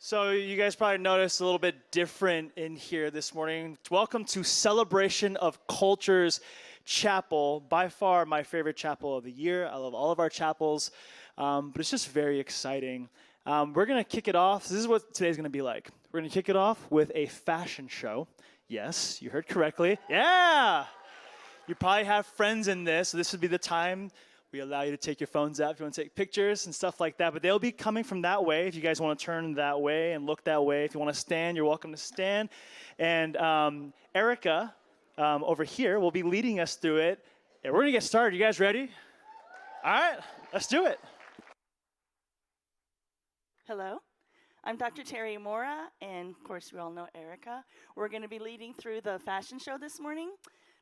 So you guys probably noticed a little bit different in here this morning. Welcome to Celebration of Cultures Chapel, by far my favorite chapel of the year. I love all of our chapels, but it's just very exciting. We're gonna kick it off. This is what today's gonna be like. We're gonna kick it off with a fashion show. Yes, you heard correctly. Yeah! You probably have friends in this, so this would be the time we allow you to take your phones out if you want to take pictures and stuff like that. But they'll be coming from that way if you guys want to turn that way and look that way. If you want to stand, you're welcome to stand. And Erica over here will be leading us through it. And we're going to get started. You guys ready? All right, let's do it. Hello, I'm Dr. Terry Mora, and of course, we all know Erica. We're going to be leading through the fashion show this morning.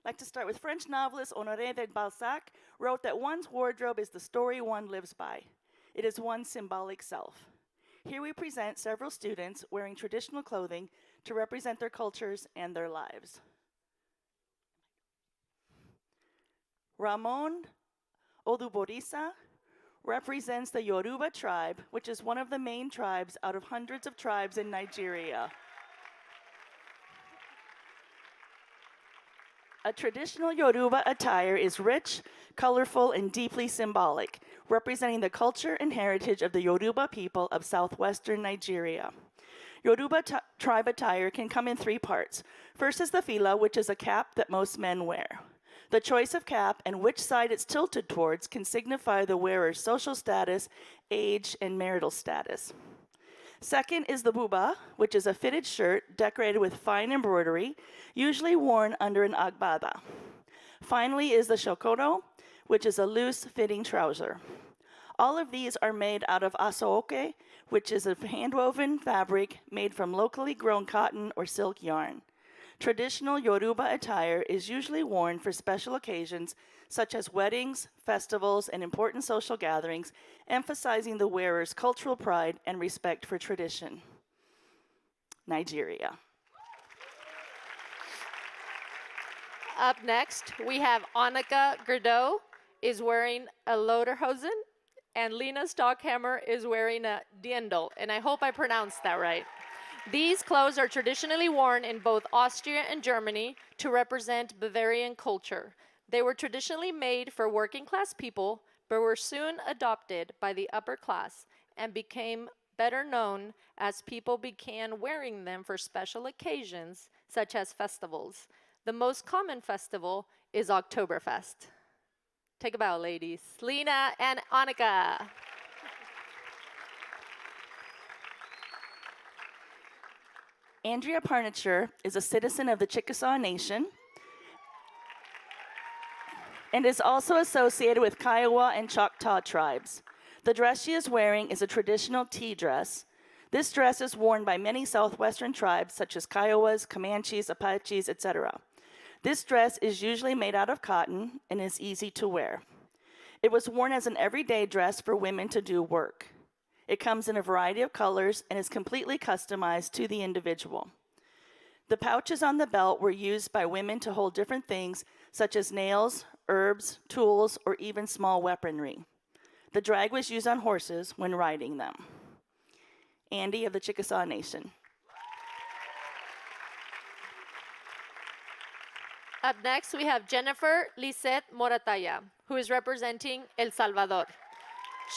I'd like to start with French novelist Honoré de Balzac wrote that one's wardrobe is the story one lives by. It is one's symbolic self. Here we present several students wearing traditional clothing to represent their cultures and their lives. Ramon Oduborisa represents the Yoruba tribe, which is one of the main tribes out of hundreds of tribes in Nigeria. A traditional Yoruba attire is rich, colorful, and deeply symbolic, representing the culture and heritage of the Yoruba people of southwestern Nigeria. Yoruba tribe attire can come in three parts. First is the fila, which is a cap that most men wear. The choice of cap and which side it's tilted towards can signify the wearer's social status, age, and marital status. Second is the buba, which is a fitted shirt decorated with fine embroidery, usually worn under an agbada. Finally is the shokono, which is a loose-fitting trouser. All of these are made out of asoke, which is a hand-woven fabric made from locally grown cotton or silk yarn. Traditional Yoruba attire is usually worn for special occasions such as weddings, festivals, and important social gatherings, emphasizing the wearer's cultural pride and respect for tradition. Nigeria. Up next, we have Annika Gerdeau is wearing a Lederhosen, and Lena Stockhammer is wearing a Diendl, and I hope I pronounced that right. These clothes are traditionally worn in both Austria and Germany to represent Bavarian culture. They were traditionally made for working class people, but were soon adopted by the upper class and became better known as people began wearing them for special occasions, such as festivals. The most common festival is Oktoberfest. Take a bow, ladies. Lena and Annika. Andrea Parnicher is a citizen of the Chickasaw Nation and is also associated with Kiowa and Choctaw tribes. The dress she is wearing is a traditional tea dress. This dress is worn by many southwestern tribes such as Kiowas, Comanches, Apaches, etc. This dress is usually made out of cotton and is easy to wear. It was worn as an everyday dress for women to do work. It comes in a variety of colors and is completely customized to the individual. The pouches on the belt were used by women to hold different things such as nails, herbs, tools, or even small weaponry. The drag was used on horses when riding them. Andy of the Chickasaw Nation. Up next, we have Jennifer Lisette Morataya, who is representing El Salvador.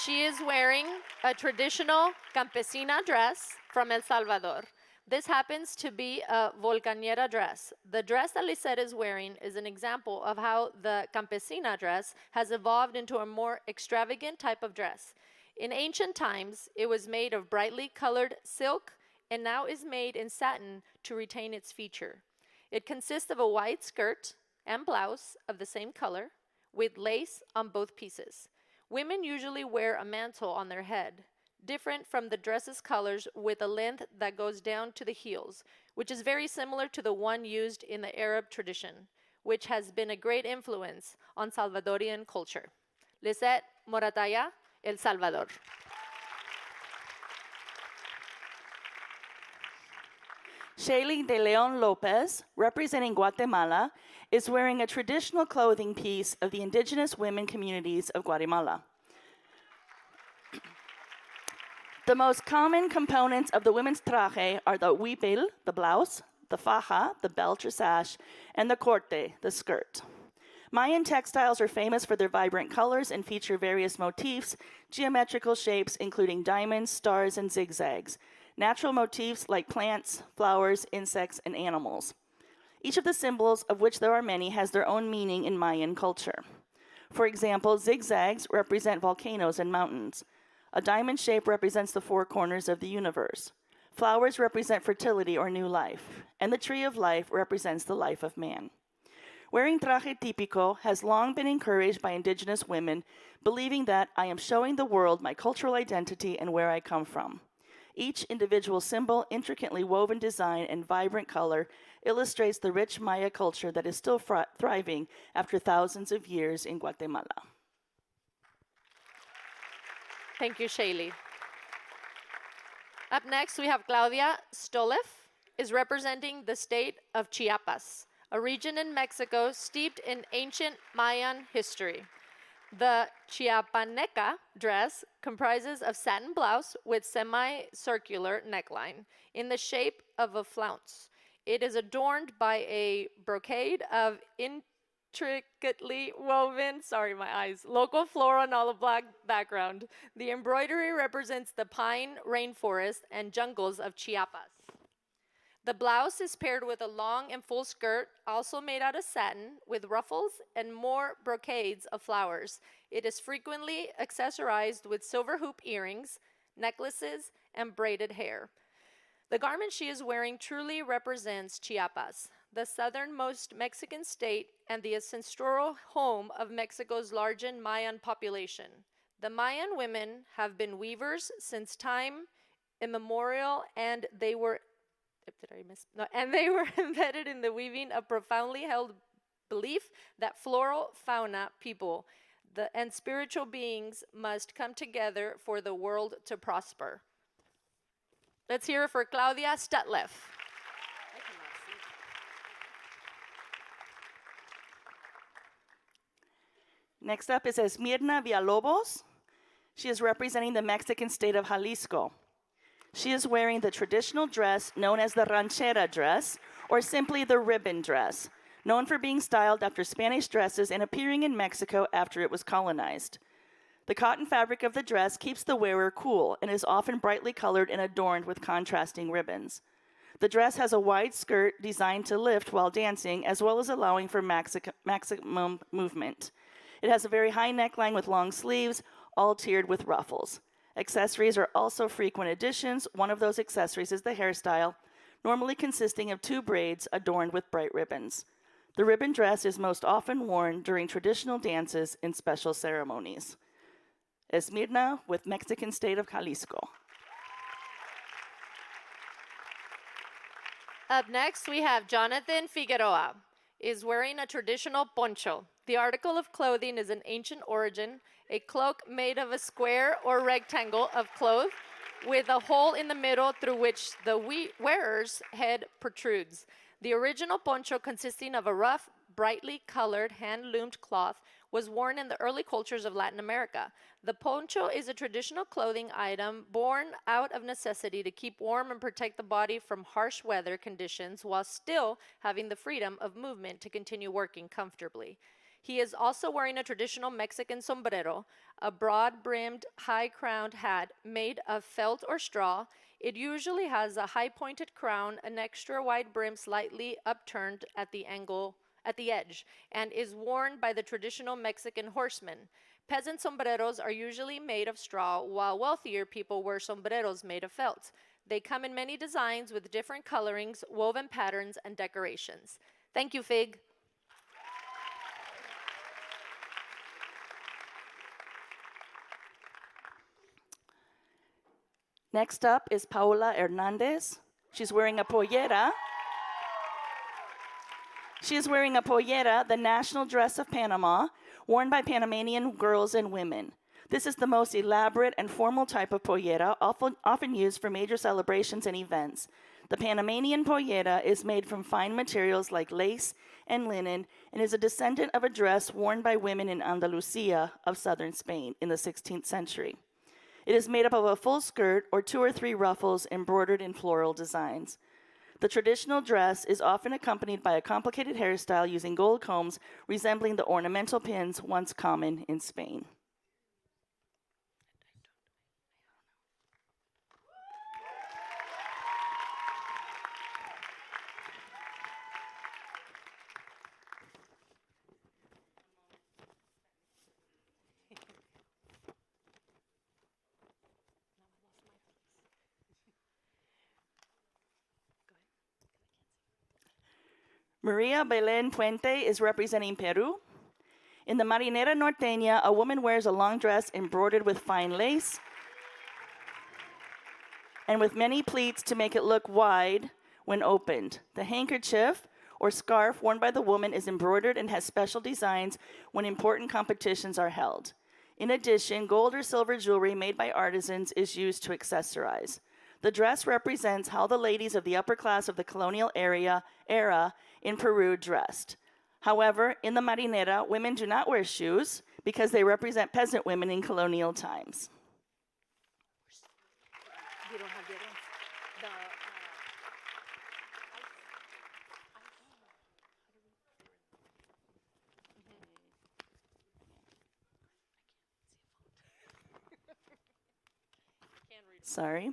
She is wearing a traditional campesina dress from El Salvador. This happens to be a volcanera dress. The dress that Lisette is wearing is an example of how the campesina dress has evolved into a more extravagant type of dress. In ancient times, it was made of brightly colored silk and now is made in satin to retain its feature. It consists of a white skirt and blouse of the same color with lace on both pieces. Women usually wear a mantle on their head, different from the dress's colors, with a length that goes down to the heels, which is very similar to the one used in the Arab tradition, which has been a great influence on Salvadorian culture. Lisette Morataya, El Salvador. Shaylee de Leon Lopez, representing Guatemala, is wearing a traditional clothing piece of the indigenous women communities of Guatemala. The most common components of the women's traje are the huipil, the blouse, the faja, the belt or sash, and the corte, the skirt. Mayan textiles are famous for their vibrant colors and feature various motifs, geometrical shapes, including diamonds, stars, and zigzags, natural motifs like plants, flowers, insects, and animals. Each of the symbols, of which there are many, has their own meaning in Mayan culture. For example, zigzags represent volcanoes and mountains. A diamond shape represents the four corners of the universe. Flowers represent fertility or new life, and the tree of life represents the life of man. Wearing traje típico has long been encouraged by indigenous women, believing that I am showing the world my cultural identity and where I come from. Each individual symbol, intricately woven design, and vibrant color illustrates the rich Maya culture that is still thriving after thousands of years in Guatemala. Thank you, Shaylee. Up next, we have Claudia Stolev, is representing the state of Chiapas, a region in Mexico steeped in ancient Mayan history. The chiapaneca dress comprises of satin blouse with semicircular neckline in the shape of a flounce. It is adorned by a brocade of intricately woven, local floral and olive black background. The embroidery represents the pine rainforest and jungles of Chiapas. The blouse is paired with a long and full skirt, also made out of satin, with ruffles and more brocades of flowers. It is frequently accessorized with silver hoop earrings, necklaces, and braided hair. The garment she is wearing truly represents Chiapas, the southernmost Mexican state and the ancestral home of Mexico's largest Mayan population. The Mayan women have been weavers since time immemorial, and they were embedded in the weaving of profoundly held belief that floral fauna people and spiritual beings must come together for the world to prosper. Let's hear it for Claudia Stutlev. Next up is Esmirna Villalobos. She is representing the Mexican state of Jalisco. She is wearing the traditional dress known as the ranchera dress, or simply the ribbon dress, known for being styled after Spanish dresses and appearing in Mexico after it was colonized. The cotton fabric of the dress keeps the wearer cool and is often brightly colored and adorned with contrasting ribbons. The dress has a wide skirt designed to lift while dancing, as well as allowing for maximum movement. It has a very high neckline with long sleeves, all tiered with ruffles. Accessories are also frequent additions. One of those accessories is the hairstyle, normally consisting of 2 braids adorned with bright ribbons. The ribbon dress is most often worn during traditional dances and special ceremonies. Esmirna with Mexican state of Jalisco. Up next, we have Jonathan Figueroa, is wearing a traditional poncho. The article of clothing is an ancient origin, a cloak made of a square or rectangle of cloth with a hole in the middle through which the wearer's head protrudes. The original poncho, consisting of a rough, brightly colored, hand-loomed cloth, was worn in the early cultures of Latin America. The poncho is a traditional clothing item born out of necessity to keep warm and protect the body from harsh weather conditions while still having the freedom of movement to continue working comfortably. He is also wearing a traditional Mexican sombrero, a broad-brimmed, high-crowned hat made of felt or straw. It usually has a high-pointed crown, an extra wide brim slightly upturned at the edge, and is worn by the traditional Mexican horsemen. Peasant sombreros are usually made of straw, while wealthier people wear sombreros made of felt. They come in many designs with different colorings, woven patterns, and decorations. Thank you, Fig. Next up is Paola Hernandez. She's wearing a pollera. She is wearing a pollera, the national dress of Panama, worn by Panamanian girls and women. This is the most elaborate and formal type of pollera, often used for major celebrations and events. The Panamanian pollera is made from fine materials like lace and linen and is a descendant of a dress worn by women in Andalusia of southern Spain in the 16th century. It is made up of a full skirt or 2 or 3 ruffles embroidered in floral designs. The traditional dress is often accompanied by a complicated hairstyle using gold combs resembling the ornamental pins once common in Spain. Maria Belén Puente is representing Peru. In the Marinera Norteña, a woman wears a long dress embroidered with fine lace and with many pleats to make it look wide when opened. The handkerchief or scarf worn by the woman is embroidered and has special designs when important competitions are held. In addition, gold or silver jewelry made by artisans is used to accessorize. The dress represents how the ladies of the upper class of the colonial era in Peru dressed. However, in the Marinera, women do not wear shoes because they represent peasant women in colonial times. You don't have the other ones. Sorry.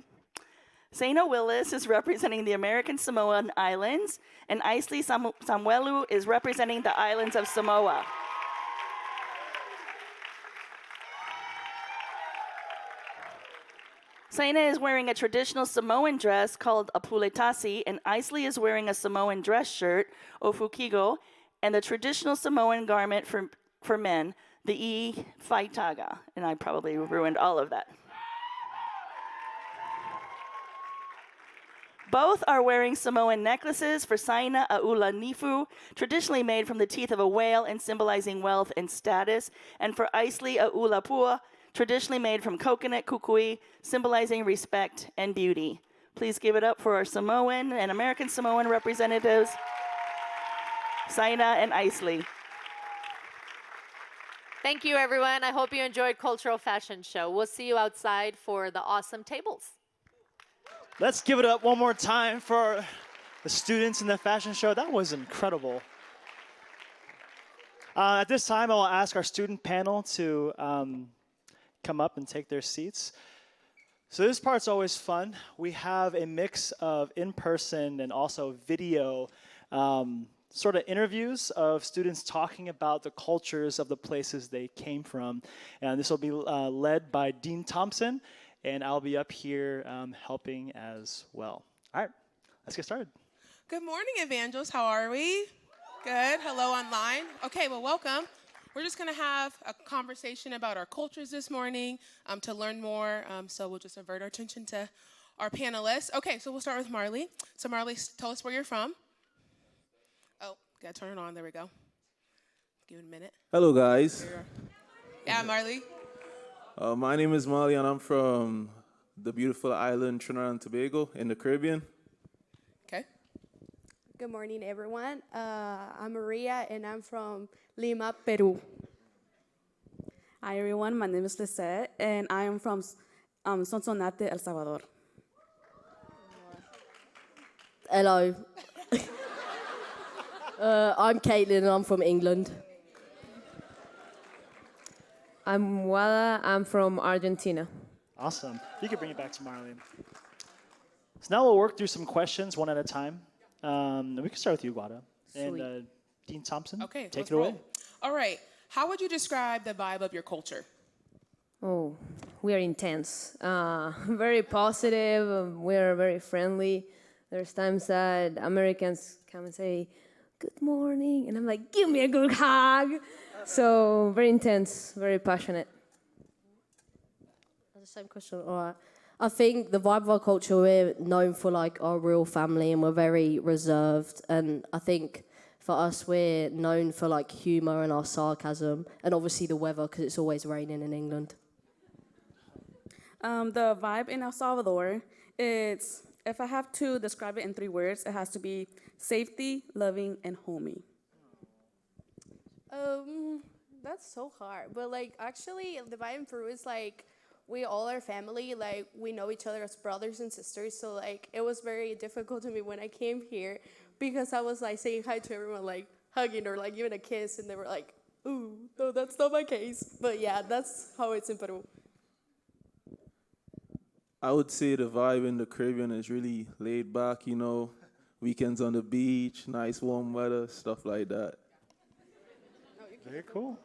Zaina Willis is representing the American Samoan Islands, and Isley Samuelu is representing the islands of Samoa. Zaina is wearing a traditional Samoan dress called a puletasi, and Isley is wearing a Samoan dress shirt, ofukigo, and the traditional Samoan garment for men, the I faitaga. And I probably ruined all of that. Both are wearing Samoan necklaces for Saina Aula Nifu, traditionally made from the teeth of a whale and symbolizing wealth and status, and for Isley Aula Pua, traditionally made from coconut kukui, symbolizing respect and beauty. Please give it up for our Samoan and American Samoan representatives, Saina and Isley. Thank you, everyone. I hope you enjoyed Cultural Fashion Show. We'll see you outside for the awesome tables. Let's give it up one more time for the students in the fashion show. That was incredible. At this time, I will ask our student panel to come up and take their seats. So this part's always fun. We have a mix of in-person and also video sort of interviews of students talking about the cultures of the places they came from. And this will be led by Dean Thompson, and I'll be up here helping as well. All right, let's get started. Good morning, Evangels. How are we? Good. Hello online. Okay, well, welcome. We're just going to have a conversation about our cultures this morning to learn more. So we'll just avert our attention to our panelists. Okay, so we'll start with Marley. So Marley, tell us where you're from. Oh, got to turn it on. There we go. Give it a minute. Hello, guys. Yeah, Marley. My name is Molly, and I'm from the beautiful island Trinidad and Tobago in the Caribbean. Okay. Good morning, everyone. I'm Maria, and I'm from Lima, Peru. Hi, everyone. My name is Lisette, and I am from Sonsonate, El Salvador. Hello. I'm Caitlin, and I'm from England. I'm Wada. I'm from Argentina. Awesome. You can bring it back to Marley. So now we'll work through some questions one at a time. We can start with you, Wada. And Dean Thompson, Okay, take let's it away. roll. All right. How would you describe the vibe of your culture? Oh, we are intense. Very positive. We're very friendly. There's times that Americans come and say, "Good morning," and I'm like, "Give me a good hug." So very intense, very passionate. The same question. All right. I think the vibe of our culture, we're known for like our real family, and we're very reserved. And I think for us, we're known for like humor and our sarcasm, and obviously the weather because it's always raining in England. The vibe in El Salvador, it's, if I have to describe it in 3 words, it has to be safety, loving, and homey. That's so hard. But like, actually, the vibe in Peru is like we all are family. Like, we know each other as brothers and sisters. So, like, it was very difficult to me when I came here because I was, like, saying hi to everyone, like, hugging or, like, giving a kiss. And they were like, ooh, no, that's not my case. But, yeah, that's how it's in Peru. I would say the vibe in the Caribbean is really laid back, you know, weekends on the beach, nice warm weather, stuff like that. Very cool.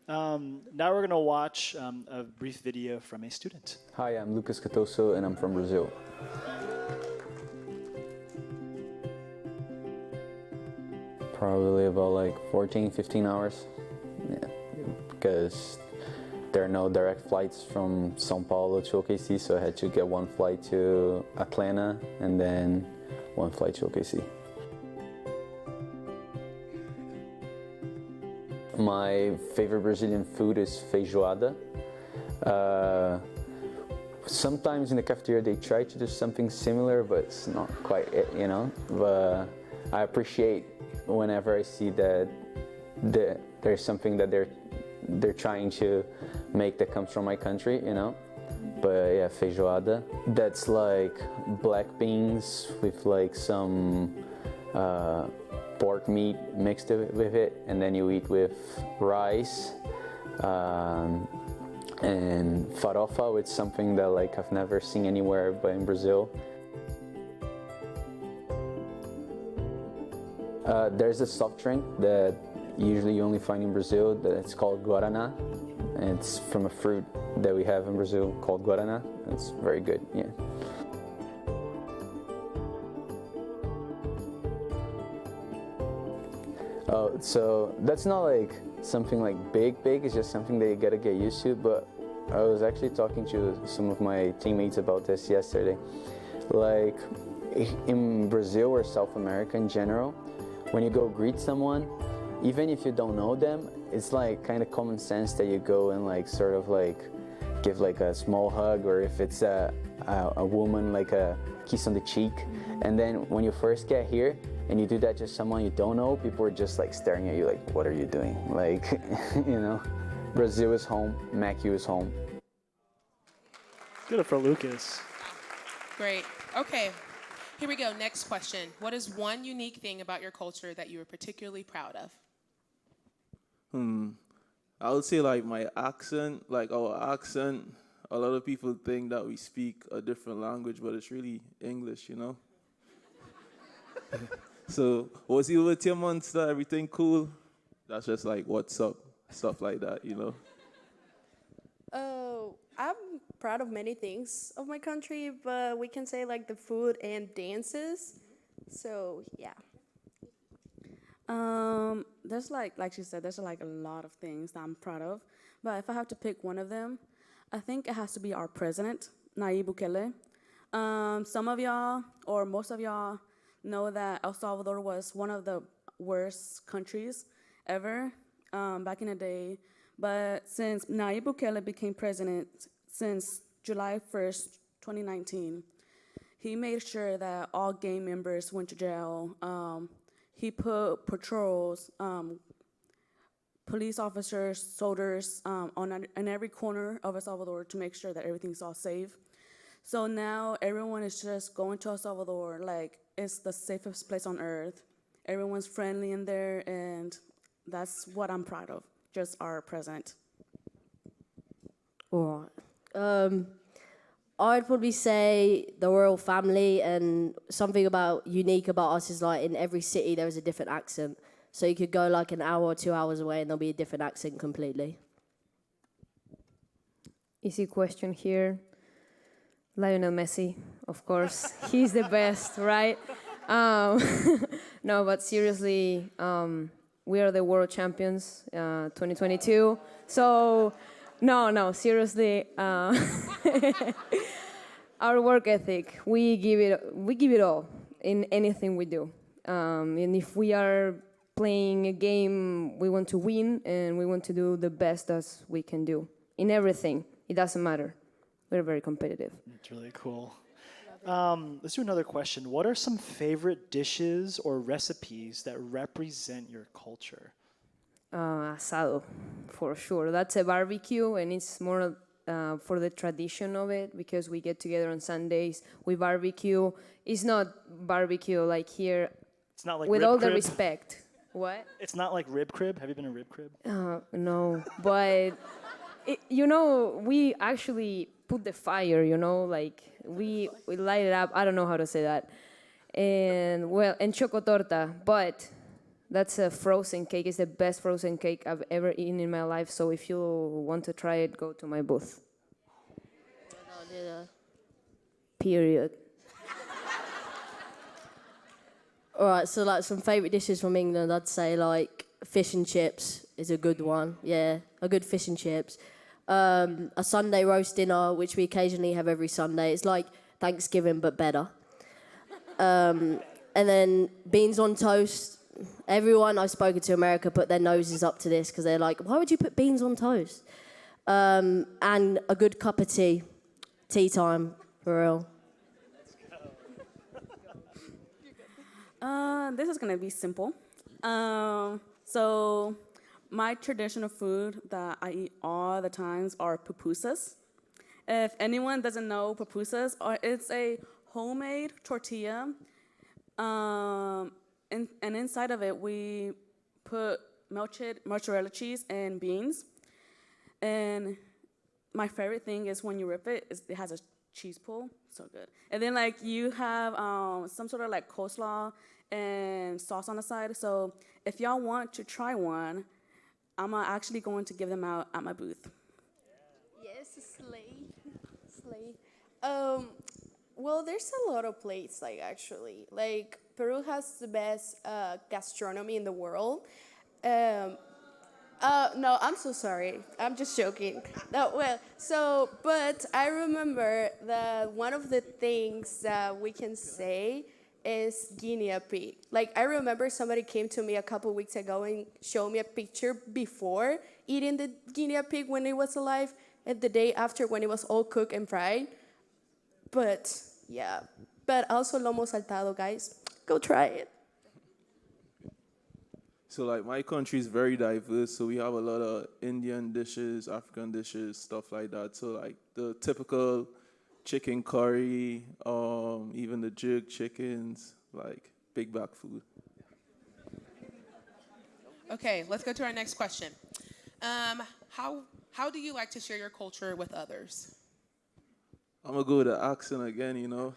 Now we're going to watch a brief video from a student. Hi, I'm Lucas Catoso and I'm from Brazil. Probably about like 14, 15 hours. Yeah, because there are no direct flights from São Paulo to OKC, so I had to get one flight to Atlanta and then one flight to OKC. My favorite Brazilian food is feijoada. Sometimes in the cafeteria they try to do something similar, but it's not quite it, you know. But I appreciate whenever I see that there's something that they're trying to make that comes from my country, you know. But yeah, feijoada. That's like black beans with like some pork meat mixed with it, and then you eat with rice and farofa, which is something that like I've never seen anywhere but in Brazil. There's a soft drink that usually you only find in Brazil that's called guaraná, and it's from a fruit that we have in Brazil called guaraná. It's very good, yeah. So that's not like something like big, it's just something that you gotta get used to. But I was actually talking to some of my teammates about this yesterday. Like in Brazil or South America in general, when you go greet someone, even if you don't know them, it's like kind of common sense that you go and like sort of like give like a small hug, or if it's a woman, like a kiss on the cheek. And then when you first get here and you do that to someone you don't know, people are just like staring at you like, what are you doing? Like, you know, Brazil is home, MACU is home. Good for Lucas. Great. Okay. Here we go. Next question. What is one unique thing about your culture that you are particularly proud of? I would say like my accent, like our accent. A lot of people think that we speak a different language, but it's really English, you know? So, was you with your monster? Everything cool? That's just like, what's up? Stuff like that, you know? I'm proud of many things of my country, but we can say like the food and dances. So, yeah. There's like she said, there's like a lot of things that I'm proud of. But if I have to pick one of them, I think it has to be our president, Nayib Bukele. Some of y'all, or most of y'all, know that El Salvador was one of the worst countries ever back in the day. But since Nayib Bukele became president since July 1st, 2019, he made sure that all gang members went to jail. He put patrols, police officers, soldiers on every corner of El Salvador to make sure that everything's all safe. So now everyone is just going to El Salvador like it's the safest place on earth. Everyone's friendly in there, and that's what I'm proud of, just our president. All right. I'd probably say the royal family, and something unique about us is like in every city there is a different accent. So you could go like an hour or 2 hours away and there'll be a different accent completely. Easy question here. Lionel Messi, of course. He's the best, right? No, but seriously, we are the world champions 2022. So, no, seriously. Our work ethic, we give it all in anything we do. And if we are playing a game, we want to win and we want to do the best as we can do in everything. It doesn't matter. We're very competitive. It's really cool. Let's do another question. What are some favorite dishes or recipes that represent your culture? Asado, for sure. That's a barbecue, and it's more for the tradition of it, because we get together on Sundays, we barbecue. It's not barbecue like here, It's not like with rib all the crib. respect. What? It's not like rib crib. Have you been to rib crib? No, but we actually put the fire. Like we light it up. I don't know how to say that. And chocotorta, but that's a frozen cake. It's the best frozen cake I've ever eaten in my life. So if you want to try it, go to my booth. Period. All right, so like some favourite dishes from England, I'd say like fish and chips is a good one. Yeah, a good fish and chips. A Sunday roast dinner, which we occasionally have every Sunday. It's like Thanksgiving, but better. And then beans on toast. Everyone I've spoken to in America put their noses up to this because they're like, why would you put beans on toast? And a good cup of tea. Tea time, for real. This is gonna be simple. So my traditional food that I eat all the times are pupusas. If anyone doesn't know pupusas, it's a homemade tortilla. And inside of it, we put melted mozzarella cheese and beans. And my favorite thing is when you rip it, it has a cheese pull, so good. And then like you have some sort of like coleslaw and sauce on the side. So if y'all want to try one, I'm actually going to give them out at my booth. Yes, slay. Well, there's a lot of places, like, actually. Like, Peru has the best gastronomy in the world. No, I'm so sorry. I'm just joking. No, well, but I remember that one of the things that we can say is guinea pig. Like, I remember somebody came to me a couple weeks ago and showed me a picture before eating the guinea pig when it was alive and the day after when it was all cooked and fried. But, yeah. But also lomo saltado, guys. Go try it. So like my country is very diverse, so we have a lot of Indian dishes, African dishes, stuff like that. So like the typical chicken curry, even the jerk chickens, like big back food. Okay, let's go to our next question. How do you like to share your culture with others? I'm gonna go with the accent again,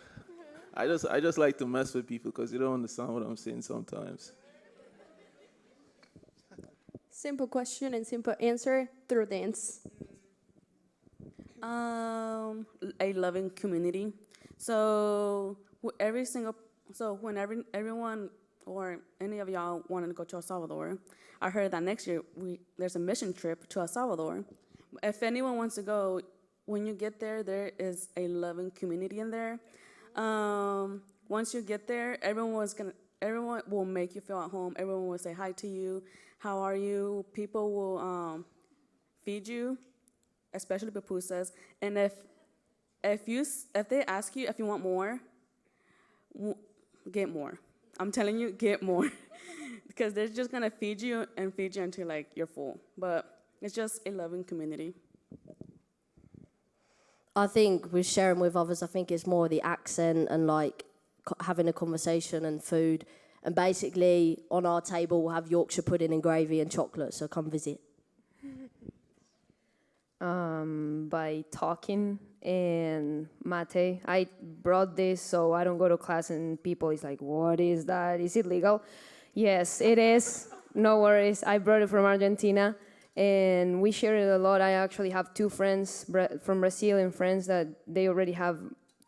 I just like to mess with people because they don't understand what I'm saying sometimes. Simple question and simple answer through dance. A loving community. So whenever everyone or any of y'all wanted to go to El Salvador, I heard that next year there's a mission trip to El Salvador. If anyone wants to go, when you get there, there is a loving community in there. Once you get there, everyone will make you feel at home. Everyone will say hi to you. How are you? People will feed you, especially pupusas. And if they ask you if you want more, get more. I'm telling you, get more, because they're just gonna feed you until like you're full. But it's just a loving community. I think with sharing with others, I think it's more the accent and like having a conversation and food. And basically, on our table, we'll have Yorkshire pudding and gravy and chocolate, so come visit. By talking and mate. I brought this so I don't go to class and people is like, what is that? Is it legal? Yes, it is. No worries. I brought it from Argentina and we share it a lot. I actually have two friends from Brazil and friends that they already have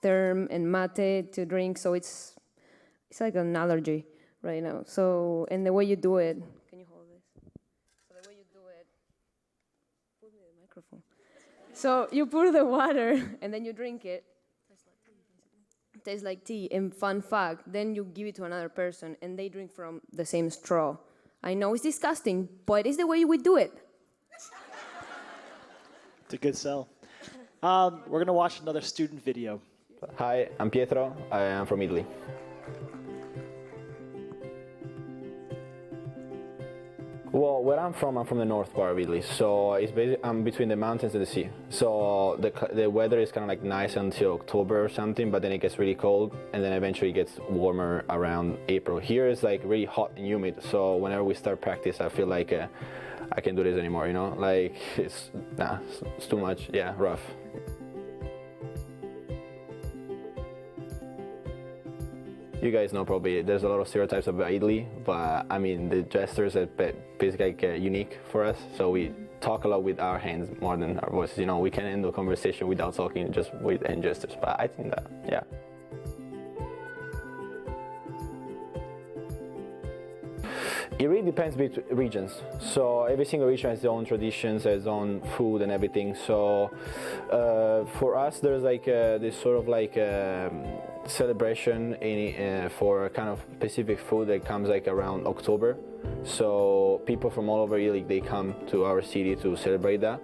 term and mate to drink, so it's like an allergy right now. So, and the way you do it, can you hold this? So the way you do it, put me the microphone. So you pour the water and then you drink it. Tastes like tea. And fun fact, then you give it to another person and they drink from the same straw. I know it's disgusting, but it's the way we do it. It's a good sell. We're gonna watch another student video. Hi, I'm Pietro. I am from Italy. Well, where I'm from the north part of Italy, so it's basically I'm between the mountains and the sea. So the weather is kind of like nice until October or something, but then it gets really cold, and then eventually it gets warmer around April. Here it's like really hot and humid, so whenever we start practice, I feel like I can't do this anymore. You know, like it's too much. Yeah, rough. You guys know probably there's a lot of stereotypes about Italy, but I mean the gestures are basically like, unique for us. So we talk a lot with our hands more than our voices. You know, we can end a conversation without talking, just with hand gestures. But I think that, yeah. It really depends between regions. So every single region has its own traditions, its own food and everything. So for us, there's like this sort of like celebration for a kind of specific food that comes like around October. So people from all over Italy, they come to our city to celebrate that.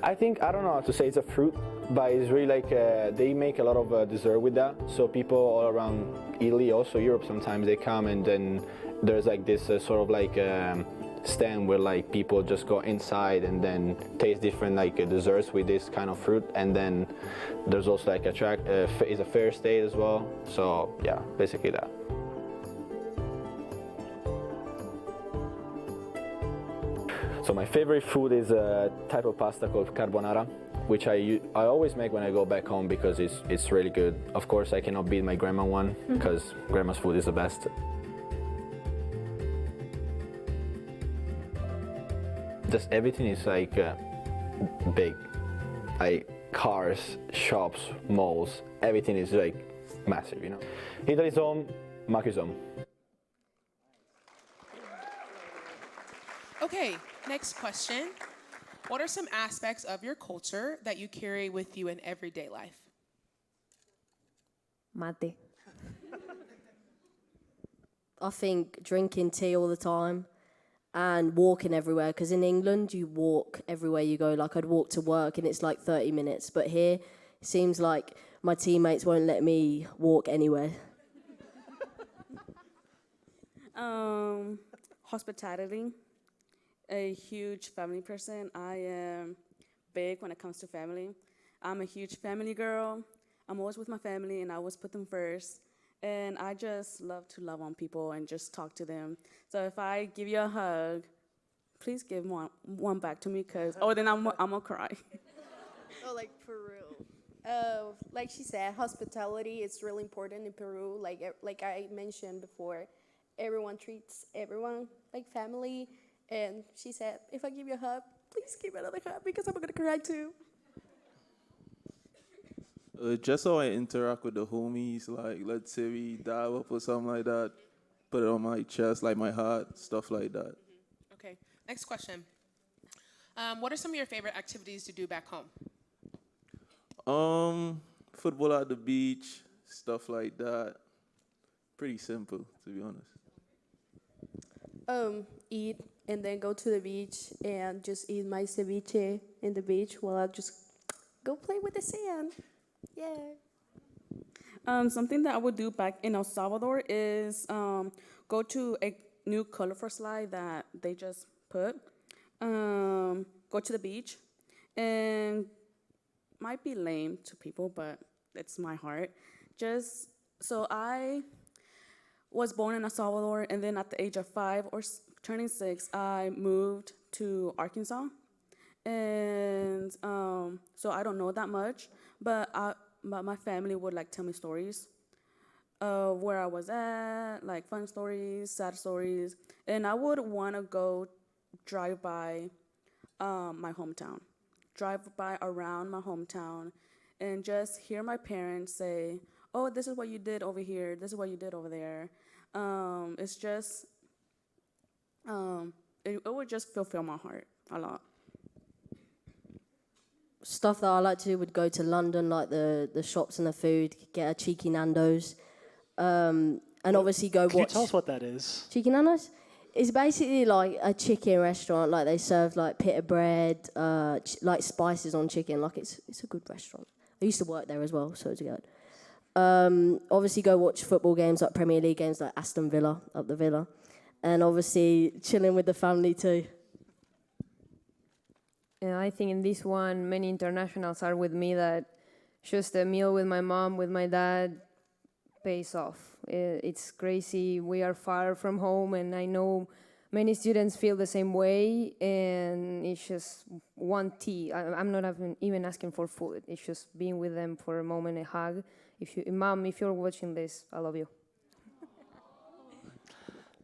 I think, I don't know how to say it's a fruit, but it's really like they make a lot of dessert with that. So people all around Italy, also Europe sometimes, they come, and then there's like this sort of like stand where like people just go inside and then taste different like desserts with this kind of fruit. And then there's also like is a fair state as well. So yeah, basically that. So my favorite food is a type of pasta called carbonara, which I always make when I go back home because it's really good. Of course, I cannot beat my grandma one because grandma's food is the best. Just everything is like big, like cars, shops, malls, everything is like massive, you know. Italy's home, MACU's home. Okay, next question. What are some aspects of your culture that you carry with you in everyday life? Mate. I think drinking tea all the time and walking everywhere, because in England you walk everywhere you go. Like I'd walk to work and it's like 30 minutes, but here it seems like my teammates won't let me walk anywhere. Hospitality. A huge family person. I am big when it comes to family. I'm a huge family girl. I'm always with my family and I always put them first. And I just love to love on people and just talk to them. So if I give you a hug, please give one back to me, because then I'm gonna cry. Oh, like Peru. Like she said, hospitality is really important in Peru. Like I mentioned before, everyone treats everyone like family. And she said, if I give you a hug, please give me another hug because I'm gonna cry too. Just how I interact with the homies, like let's say we dive up or something like that, put it on my chest, like my heart, stuff like that. Okay, next question. What are some of your favorite activities to do back home? Football at the beach, stuff like that. Pretty simple, to be honest. Eat and then go to the beach and just eat my ceviche in the beach while I just go play with the sand. Yeah. Something that I would do back in El Salvador is go to a new colorful slide that they just put. Go to the beach, and might be lame to people, but it's my heart. So I was born in El Salvador, and then at the age of 5 or turning 6, I moved to Arkansas. And so I don't know that much, but my family would like tell me stories of where I was at, like fun stories, sad stories, and I would want to go drive by my hometown, drive by around my hometown, and just hear my parents say, "Oh, this is what you did over here. This is what you did over there." It's just it would just fulfill my heart a lot. Stuff that I like to do would go to London, like the shops and the food, get a cheeky Nando's, and obviously go watch. Can you tell us what that is? Cheeky Nando's? It's basically like a chicken restaurant. Like they serve like pita bread, like spices on chicken. Like it's a good restaurant. I used to work there as well, so it's good. Obviously go watch football games, like Premier League games, like Aston Villa, up the Villa. and obviously chilling with the family too. And I think in this one, many internationals are with me that just a meal with my mom, with my dad, pays off. It's crazy. We are far from home, and I know many students feel the same way, and it's just one tea. I'm not even asking for food. It's just being with them for a moment, a hug. Mom, if you're watching this, I love you.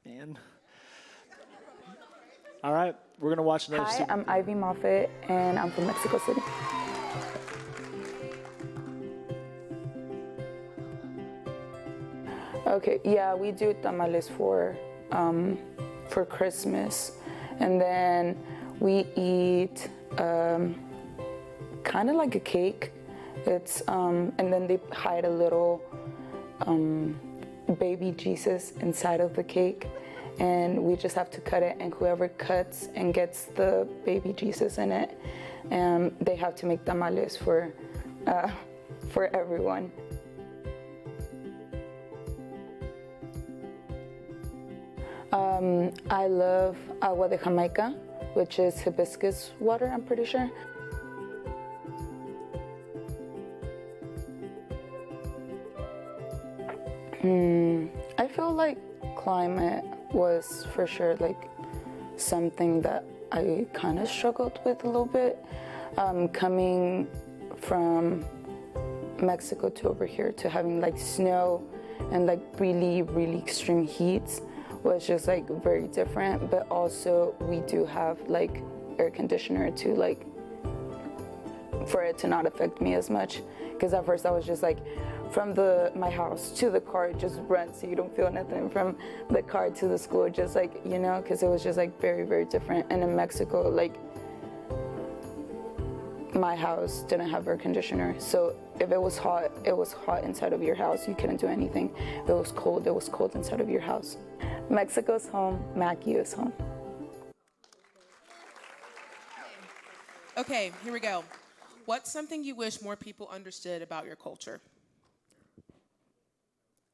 Man. All right, we're gonna watch another. Hi, I'm Ivy Moffett, and I'm from Mexico City. Okay, yeah, we do tamales for Christmas, and then we eat kind of like a cake. It's and then they hide a little baby Jesus inside of the cake, and we just have to cut it, and whoever cuts and gets the baby Jesus in it, they have to make tamales for everyone. I love agua de Jamaica, which is hibiscus water, I'm pretty sure. I feel like climate was for sure like something that I kind of struggled with a little bit. Coming from Mexico to over here to having like snow and like really, really extreme heats was just like very different, but also we do have like air conditioner to like for it to not affect me as much, because at first I was just like from my house to the car just run so you don't feel nothing, from the car to the school just like, you know, because it was just like very, very different. And in Mexico, like my house didn't have air conditioner, so if it was hot inside of your house. You couldn't do anything. If it was cold inside of your house. Mexico's home, MACU is home. Okay, here we go. What's something you wish more people understood about your culture?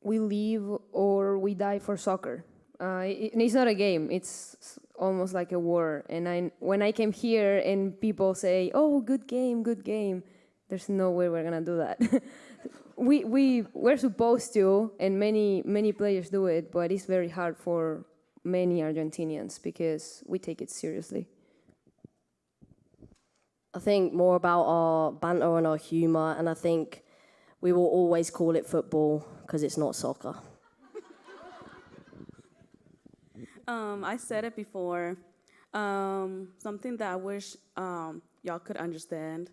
We live or we die for soccer. It's not a game. It's almost like a war. And when I came here and people say, "Oh, good game," there's no way we're gonna do that. We're supposed to, and many players do it, but it's very hard for many Argentinians because we take it seriously. I think more about our banter and our humor, and I think we will always call it football because it's not soccer. I said it before. Something that I wish y'all could understand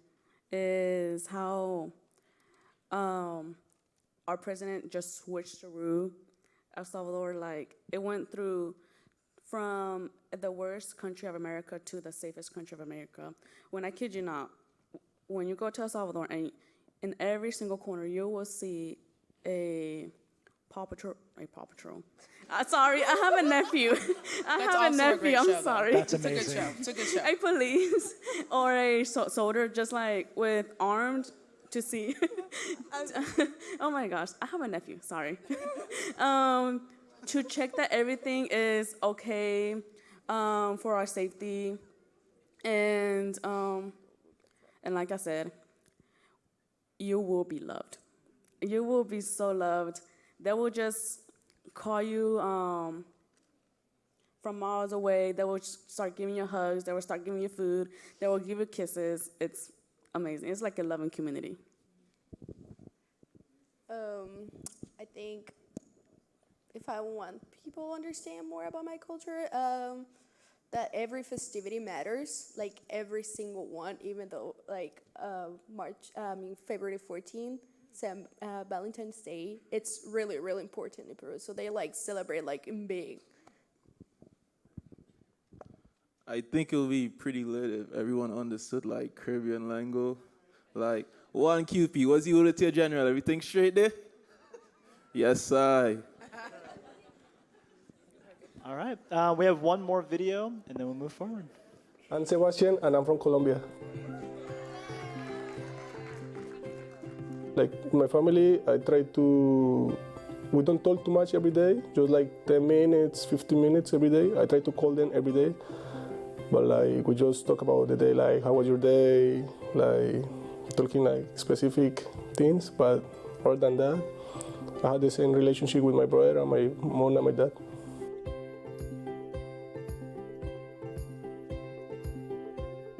is how our president just switched through El Salvador. Like, it went through from the worst country of America to the safest country of America. When I kid you not, when you go to El Salvador, and in every single corner you will see a Paw Patrol. Sorry, I have a nephew. I'm sorry. That's amazing. It's a good show. A police or a soldier just like with armed to see. Oh my gosh, I have a nephew. Sorry. To check that everything is okay for our safety, and like I said, you will be loved. You will be so loved. They will just call you from miles away. They will start giving you hugs. They will start giving you food. They will give you kisses. It's amazing. It's like a loving community. I think if I want people to understand more about my culture, that every festivity matters, like every single one, even though like February 14th, Valentine's Day, it's really, really important in Peru. So they like celebrate like in big. I think it'll be pretty lit if everyone understood like Caribbean lingo. Like, one QP, what's the order to your general? Everything straight there? Yes, I. All right, we have one more video, and then we'll move forward. I'm Sebastian, and I'm from Colombia. Like my family, I try to we don't talk too much every day, just like 10 minutes, 15 minutes every day. I try to call them every day. But like we just talk about the day, like how was your day, like talking like specific things. But other than that, I had the same relationship with my brother and my mom and my dad.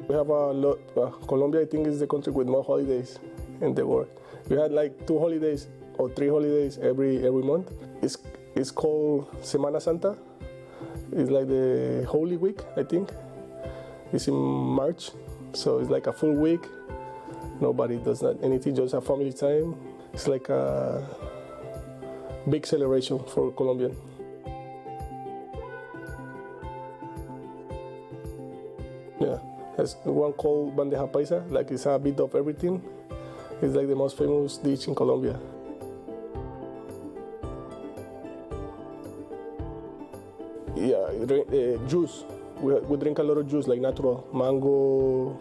We have a lot. Colombia, I think, is the country with more holidays in the world. We had like 2 holidays or 3 holidays every month. It's called Semana Santa. It's like the Holy Week, I think. It's in March, so it's like a full week. Nobody does not anything, just a family time. It's like a big celebration for Colombian. Yeah, there's one called bandeja paisa, like it's a bit of everything. It's like the most famous dish in Colombia. Yeah, juice. We drink a lot of juice, like natural mango,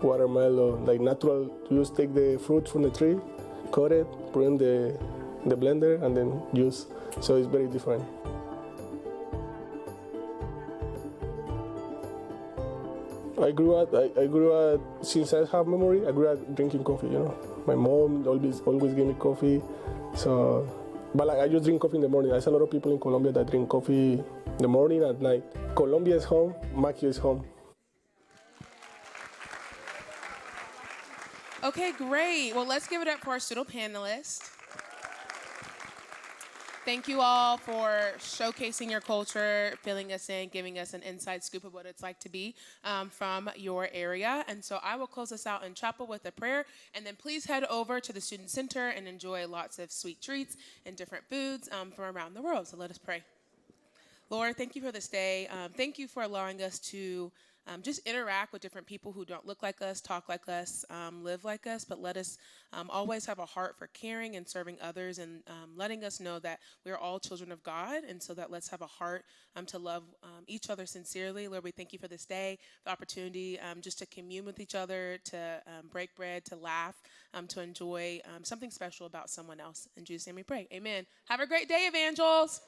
watermelon, like natural. You just take the fruit from the tree, cut it, put it in the blender, and then juice. So it's very different. I grew up since I have memory. I grew up drinking coffee. You know, my mom always gave me coffee. So, but like I just drink coffee in the morning. There's a lot of people in Colombia that drink coffee in the morning and at night. Colombia is home. MACU is home. Okay, great. Well, let's give it up for our pseudo panelists. Thank you all for showcasing your culture, filling us in, giving us an inside scoop of what it's like to be from your area. And so I will close us out in chapel with a prayer, and then please head over to the Student Center and enjoy lots of sweet treats and different foods from around the world. So let us pray. Lord, thank you for this day. Thank you for allowing us to just interact with different people who don't look like us, talk like us, live like us, but let us always have a heart for caring and serving others, and letting us know that we are all children of God, and so that let's have a heart to love each other sincerely. Lord, we thank you for this day, the opportunity just to commune with each other, to break bread, to laugh, to enjoy something special about someone else. In Jesus' name we pray. Amen. Have a great day, Evangels.